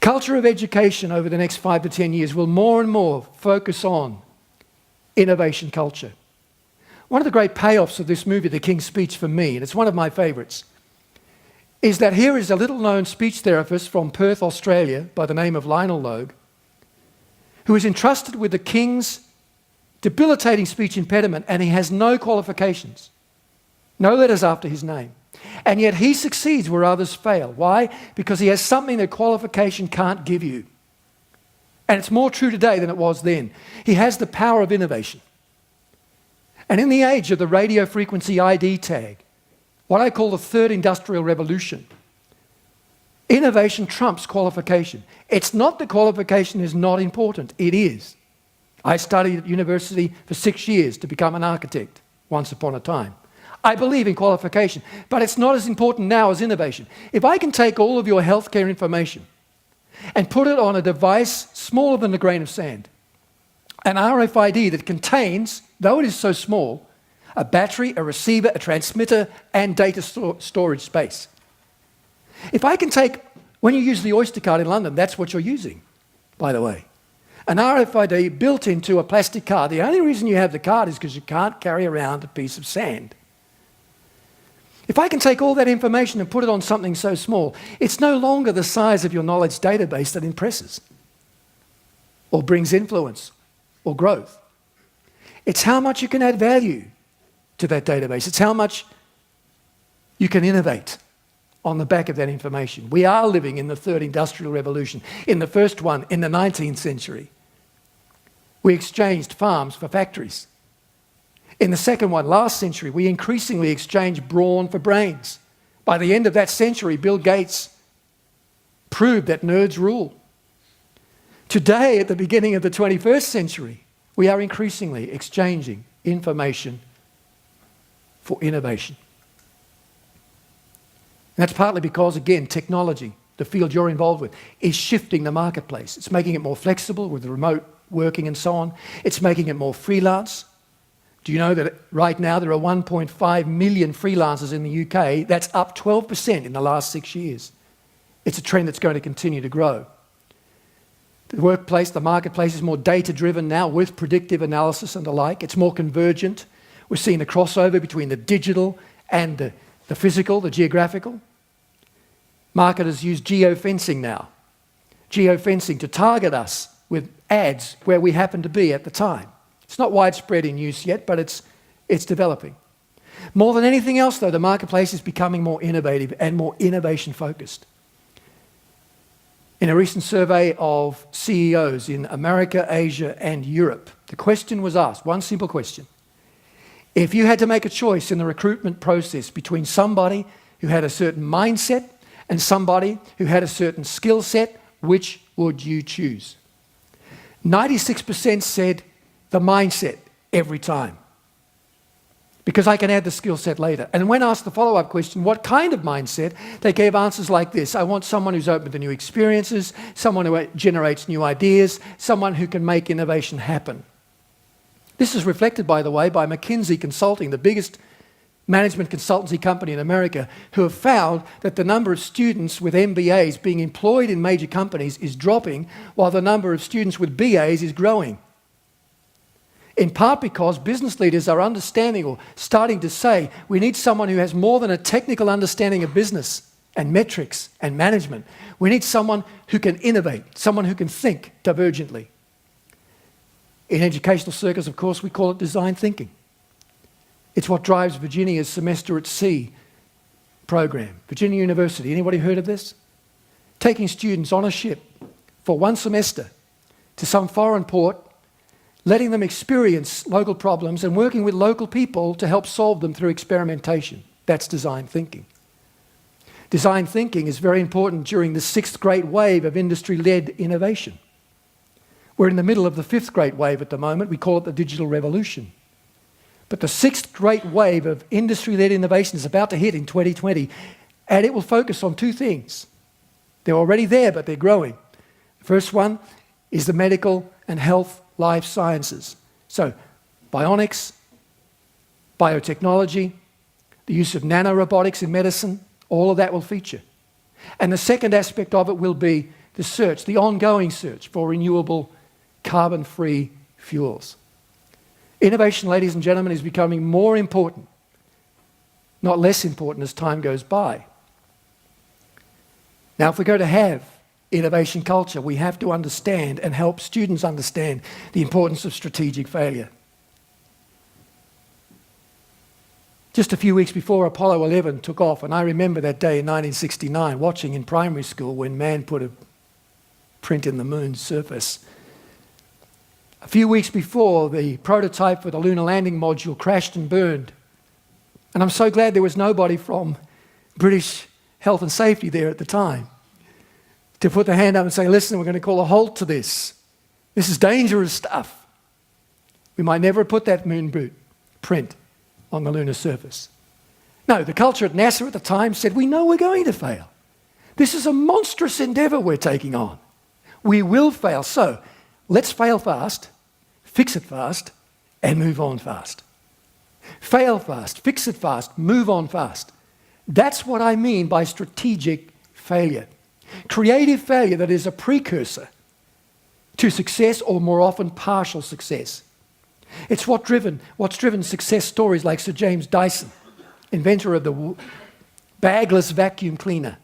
culture of education over the next 5 to 10 years will more and more focus on innovation culture. One of the great payoffs of this movie, The King's Speech, for me, and it's one of my favourites, is that here is a little-known speech therapist from Perth, Australia, by the name of Lionel Logue, who is entrusted with the King's debilitating speech impediment, and he has no qualifications, no letters after his name. And yet he succeeds where others fail. Why? Because he has something that qualification can't give you. And it's more true today than it was then. He has the power of innovation. And in the age of the radio frequency ID tag, what I call the third industrial revolution, innovation trumps qualification. It's not that qualification is not important. It is. I studied at university for 6 years to become an architect once upon a time. I believe in qualification, but it's not as important now as innovation. If I can take all of your healthcare information and put it on a device smaller than a grain of sand, an RFID that contains, though it is so small, a battery, a receiver, a transmitter, and data storage space. If I can take, when you use the Oyster card in London, that's what you're using, by the way. An RFID built into a plastic card. The only reason you have the card is because you can't carry around a piece of sand. If I can take all that information and put it on something so small, it's no longer the size of your knowledge database that impresses or brings influence or growth. It's how much you can add value to that database. It's how much you can innovate on the back of that information. We are living in the third industrial revolution. In the first one, in the 19th century, we exchanged farms for factories. In the second one, last century, we increasingly exchanged brawn for brains. By the end of that century, Bill Gates proved that nerds rule. Today, at the beginning of the 21st century, we are increasingly exchanging information for innovation. And that's partly because, again, technology, the field you're involved with, is shifting the marketplace. It's making it more flexible with remote working and so on. It's making it more freelance. Do you know that right now there are 1.5 million freelancers in the UK? That's up 12% in the last 6 years. It's a trend that's going to continue to grow. The workplace, the marketplace is more data-driven now with predictive analysis and the like. It's more convergent. We're seeing a crossover between the digital and the physical, the geographical. Marketers use geofencing now. Geofencing to target us with ads where we happen to be at the time. It's not widespread in use yet, but it's developing. More than anything else, though, the marketplace is becoming more innovative and more innovation-focused. In a recent survey of CEOs in America, Asia, and Europe, the question was asked, one simple question. If you had to make a choice in the recruitment process between somebody who had a certain mindset and somebody who had a certain skill set, which would you choose? 96% said the mindset every time, because I can add the skill set later. And when asked the follow-up question, what kind of mindset, they gave answers like this. I want someone who's open to new experiences, someone who generates new ideas, someone who can make innovation happen. This is reflected, by the way, by McKinsey Consulting, the biggest management consultancy company in America, who have found that the number of students with MBAs being employed in major companies is dropping, while the number of students with BAs is growing. In part because business leaders are understanding or starting to say, we need someone who has more than a technical understanding of business and metrics and management. We need someone who can innovate, someone who can think divergently. In educational circles, of course, we call it design thinking. It's what drives Virginia's Semester at Sea program. Virginia University, anybody heard of this? Taking students on a ship for one semester to some foreign port, letting them experience local problems and working with local people to help solve them through experimentation. That's design thinking. Design thinking is very important during the sixth great wave of industry-led innovation. We're in the middle of the fifth great wave at the moment. We call it the digital revolution. But the sixth great wave of industry-led innovation is about to hit in 2020, and it will focus on two things. They're already there, but they're growing. The first one is the medical and health life sciences. So, bionics, biotechnology, the use of nanorobotics in medicine, all of that will feature. And the second aspect of it will be the search, the ongoing search for renewable carbon-free fuels. Innovation, ladies and gentlemen, is becoming more important, not less important as time goes by. Now, if we're going to have innovation culture, we have to understand and help students understand the importance of strategic failure. Just a few weeks before Apollo 11 took off, and I remember that day in 1969, watching in primary school when man put a print in the moon's surface. A few weeks before, the prototype for the lunar landing module crashed and burned. And I'm so glad there was nobody from British Health and Safety there at the time to put their hand up and say, listen, we're going to call a halt to this. This is dangerous stuff. We might never have put that moon print on the lunar surface. No, the culture at NASA at the time said, we know we're going to fail. This is a monstrous endeavour we're taking on. We will fail, so let's fail fast, fix it fast, and move on fast. Fail fast, fix it fast, move on fast. That's what I mean by strategic failure. Creative failure that is a precursor to success, or more often partial success. It's what's driven success stories like Sir James Dyson, inventor of the bagless vacuum cleaner,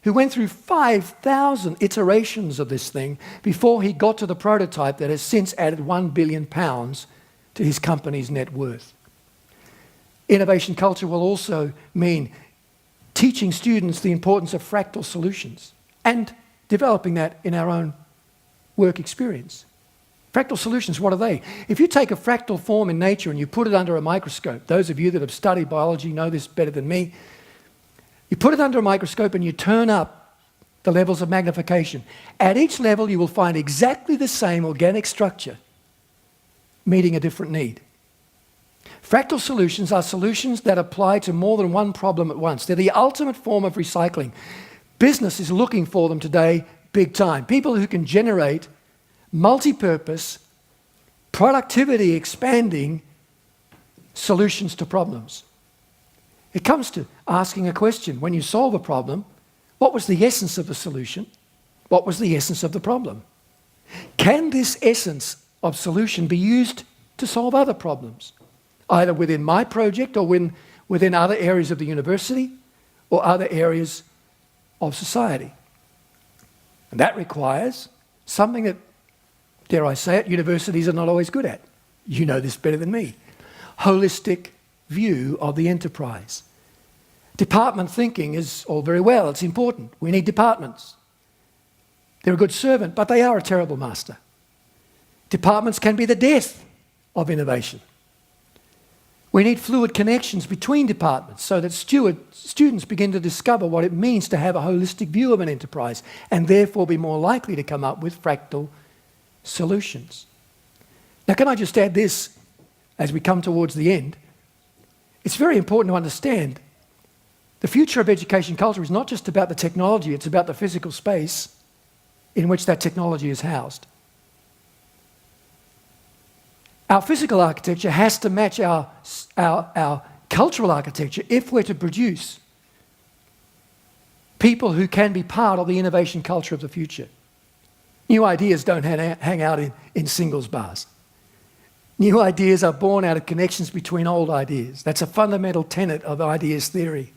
who went through 5,000 iterations of this thing before he got to the prototype that has since added £1 billion to his company's net worth. Innovation culture will also mean teaching students the importance of fractal solutions and developing that in our own work experience. Fractal solutions, what are they? If you take a fractal form in nature and you put it under a microscope, those of you that have studied biology know this better than me, you put it under a microscope and you turn up the levels of magnification. At each level you will find exactly the same organic structure meeting a different need. Fractal solutions are solutions that apply to more than one problem at once. They're the ultimate form of recycling. Business is looking for them today big time. People who can generate multi-purpose, productivity expanding solutions to problems. It comes to asking a question. When you solve a problem, what was the essence of the solution? What was the essence of the problem? Can this essence of solution be used to solve other problems, either within my project or within other areas of the university or other areas of society? And that requires something that, dare I say it, universities are not always good at. You know this better than me. Holistic view of the enterprise. Department thinking is all very well, it's important. We need departments. They're a good servant, but they are a terrible master. Departments can be the death of innovation. We need fluid connections between departments so that students begin to discover what it means to have a holistic view of an enterprise and therefore be more likely to come up with fractal solutions. Now, can I just add this as we come towards the end? It's very important to understand the future of education culture is not just about the technology, it's about the physical space in which that technology is housed. Our physical architecture has to match our cultural architecture if we're to produce people who can be part of the innovation culture of the future. New ideas don't hang out in singles bars. New ideas are born out of connections between old ideas. That's a fundamental tenet of ideas theory.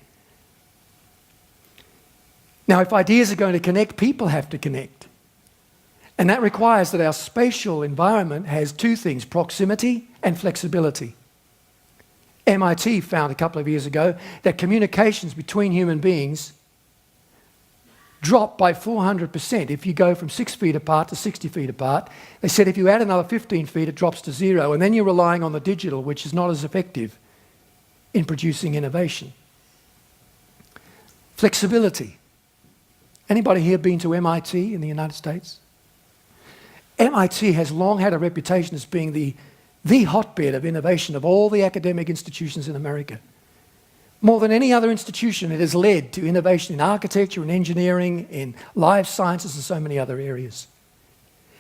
Now, if ideas are going to connect, people have to connect. And that requires that our spatial environment has two things, proximity and flexibility. MIT found a couple of years ago that communications between human beings drop by 400% if you go from 6 feet apart to 60 feet apart. They said if you add another 15 feet, it drops to 0, and then you're relying on the digital, which is not as effective in producing innovation. Flexibility. Anybody here been to MIT in the United States? MIT has long had a reputation as being the hotbed of innovation of all the academic institutions in America. More than any other institution, it has led to innovation in architecture, in engineering, in life sciences, and so many other areas.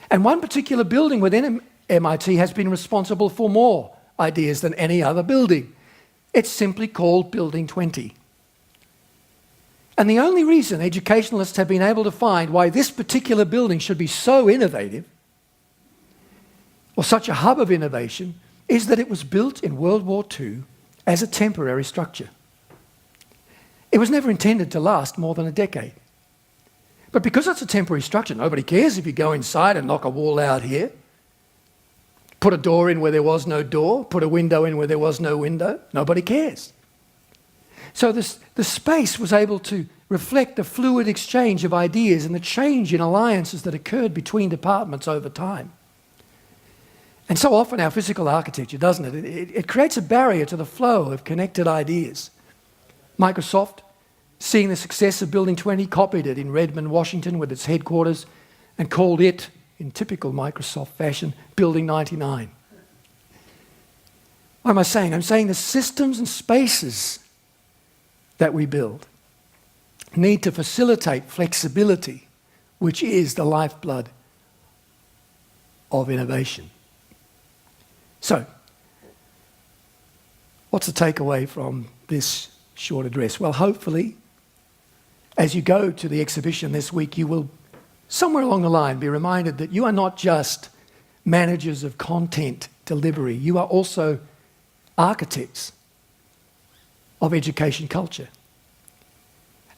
And one particular building within MIT has been responsible for more ideas than any other building. It's simply called Building 20. And the only reason educationalists have been able to find why this particular building should be so innovative, or such a hub of innovation, is that it was built in World War II as a temporary structure. It was never intended to last more than a decade. But because it's a temporary structure, nobody cares if you go inside and knock a wall out here, put a door in where there was no door, put a window in where there was no window. Nobody cares. So the space was able to reflect the fluid exchange of ideas and the change in alliances that occurred between departments over time. And so often our physical architecture, doesn't it? It creates a barrier to the flow of connected ideas. Microsoft, seeing the success of Building 20, copied it in Redmond, Washington, with its headquarters, and called it, in typical Microsoft fashion, Building 99. What am I saying? I'm saying the systems and spaces that we build need to facilitate flexibility, which is the lifeblood of innovation. So, what's the takeaway from this short address? Well, hopefully, as you go to the exhibition this week, you will, somewhere along the line, be reminded that you are not just managers of content delivery, you are also architects of education culture.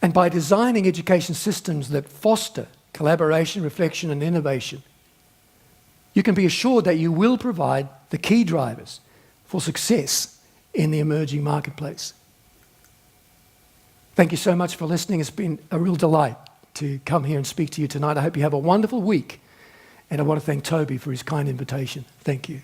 And by designing education systems that foster collaboration, reflection, and innovation, you can be assured that you will provide the key drivers for success in the emerging marketplace. Thank you so much for listening. It's been a real delight to come here and speak to you tonight. I hope you have a wonderful week. And I want to thank Toby for his kind invitation. Thank you.